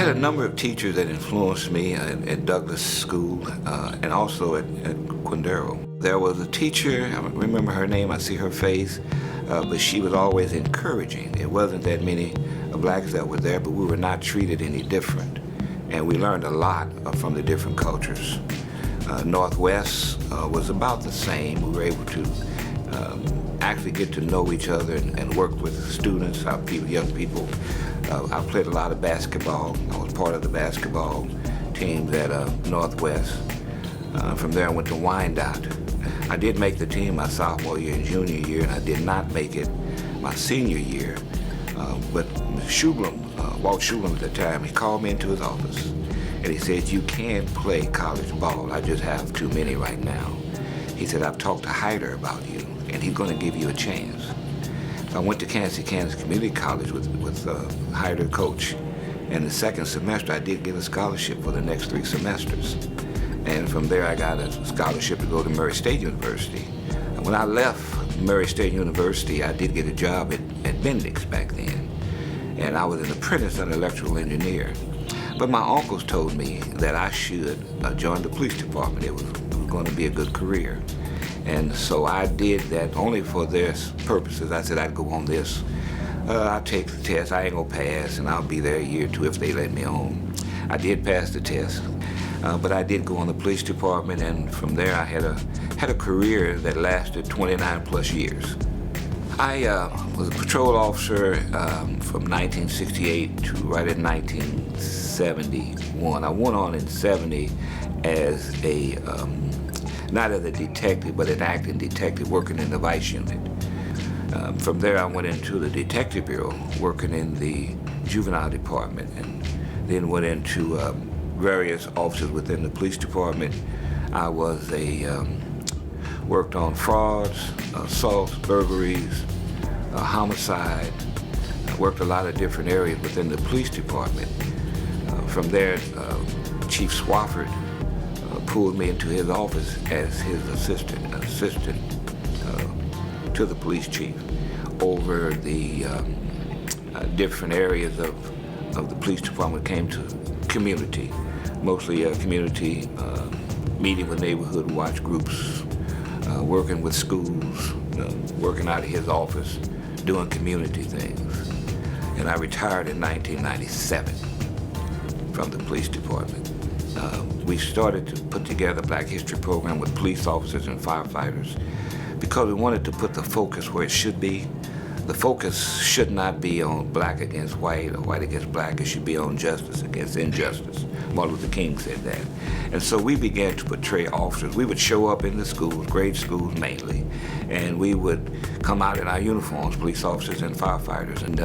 had a number of teachers that influenced me at Douglas School and also at Quindaro. There was a teacher, I remember her name, I see her face, but she was always encouraging. It wasn't that many blacks that were there, but we were not treated any different. And we learned a lot from the different cultures. Northwest was about the same. We were able to actually get to know each other and work with students, our people, young people. I played a lot of basketball. I was part of the basketball teams at Northwest. From there I went to Wyandotte. I did make the team my sophomore year and junior year, and I did not make it my senior year. But Walt Shublin at the time, he called me into his office and he said, "You can play college ball, I just have too many right now." He said, "I've talked to Hyder about you and he's going to give you a chance." So I went to Kansas Community College with Hyder coach, and the second semester I did get a scholarship for the next 3 semesters. And from there I got a scholarship to go to Murray State University. And when I left Murray State University, I did get a job at Bendix back then. And I was an apprentice and electrical engineer. But my uncles told me that I should join the police department. It was going to be a good career. And so I did that only for their purposes. I said I'd go on this. I'll take the test, I ain't gonna pass, and I'll be there a year or 2 if they let me on. I did pass the test, but I did go on the police department, and from there I had a career that lasted 29 plus years. I was a patrol officer from 1968 to right at 1971. I went on in 70 as not as a detective, but an acting detective working in the vice unit. From there I went into the detective bureau working in the juvenile department, and then went into various offices within the police department. I was worked on frauds, assaults, burglaries, homicide. I worked a lot of different areas within the police department. From there, Chief Swafford pulled me into his office as his assistant to the police chief over the different areas of the police department. Came to community, mostly community, meeting with neighborhood watch groups, working with schools, working out of his office, doing community things. And I retired in 1997 from the police department. We started to put together a Black History program with police officers and firefighters because we wanted to put the focus where it should be. The focus should not be on black against white or white against black. It should be on justice against injustice. Martin Luther King said that. And so we began to portray officers. We would show up in the schools, grade schools mainly, and we would come out in our uniforms, police officers and firefighters, and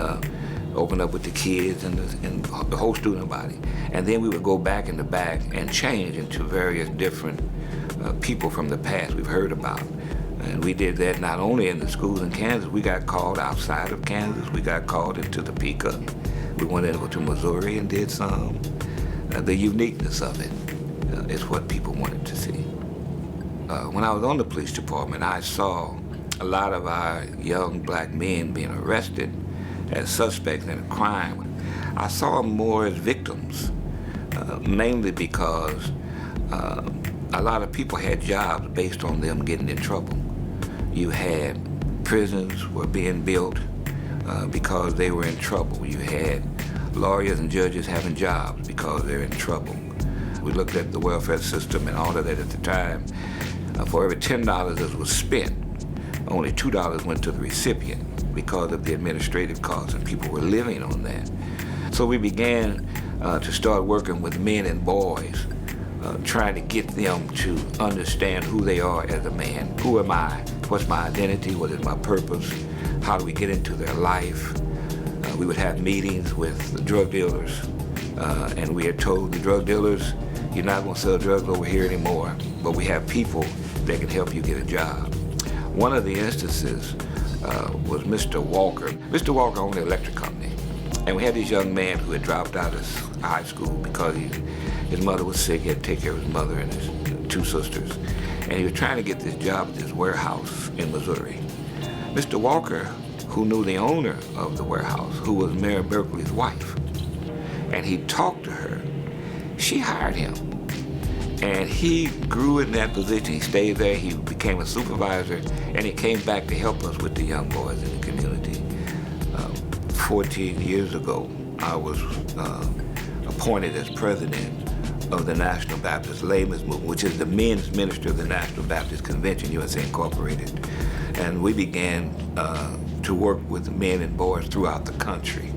open up with the kids and the whole student body. And then we would go back in the back and change into various different people from the past we've heard about. And we did that not only in the schools in Kansas, we got called outside of Kansas, we got called into Topeka. We went into Missouri and did some. The uniqueness of it is what people wanted to see. When I was on the police department, I saw a lot of our young black men being arrested as suspects in a crime. I saw them more as victims, mainly because a lot of people had jobs based on them getting in trouble. You had prisons were being built because they were in trouble. You had lawyers and judges having jobs because they're in trouble. We looked at the welfare system and all of that at the time. For every $10 that was spent, only $2 went to the recipient because of the administrative costs, and people were living on that. So we began to start working with men and boys, trying to get them to understand who they are as a man. Who am I? What's my identity? What is my purpose? How do we get into their life? We would have meetings with the drug dealers, and we had told the drug dealers, you're not going to sell drugs over here anymore, but we have people that can help you get a job. One of the instances was Mr. Walker. Mr. Walker owned an electric company, and we had this young man who had dropped out of high school because his mother was sick. He had to take care of his mother and his 2 sisters, and he was trying to get this job at this warehouse in Missouri. Mr. Walker, who knew the owner of the warehouse, who was Mary Berkeley's wife, and he talked to her, she hired him. And he grew in that position. He stayed there, he became a supervisor, and he came back to help us with the young boys in the community. 14 years ago, I was appointed as president of the National Baptist Laymen's Movement, which is the men's ministry of the National Baptist Convention, USA Incorporated. And we began to work with men and boys throughout the country.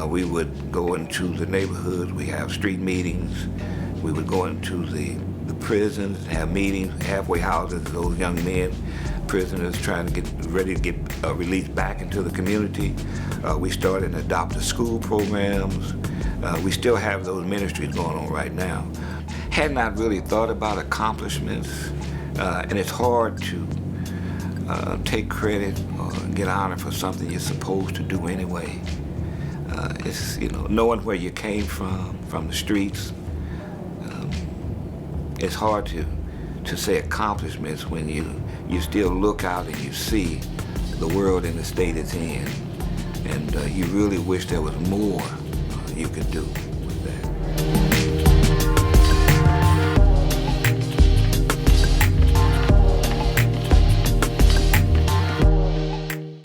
We would go into the neighborhoods, we have street meetings, we would go into the prisons, have meetings, halfway houses, those young men, prisoners trying to get ready to get released back into the community. We started adoptive school programs. We still have those ministries going on right now. Had not really thought about accomplishments, and it's hard to take credit or get honor for something you're supposed to do anyway. It's, knowing where you came from the streets, it's hard to say accomplishments when you still look out and you see the world in the state it's in, and you really wish there was more you could do.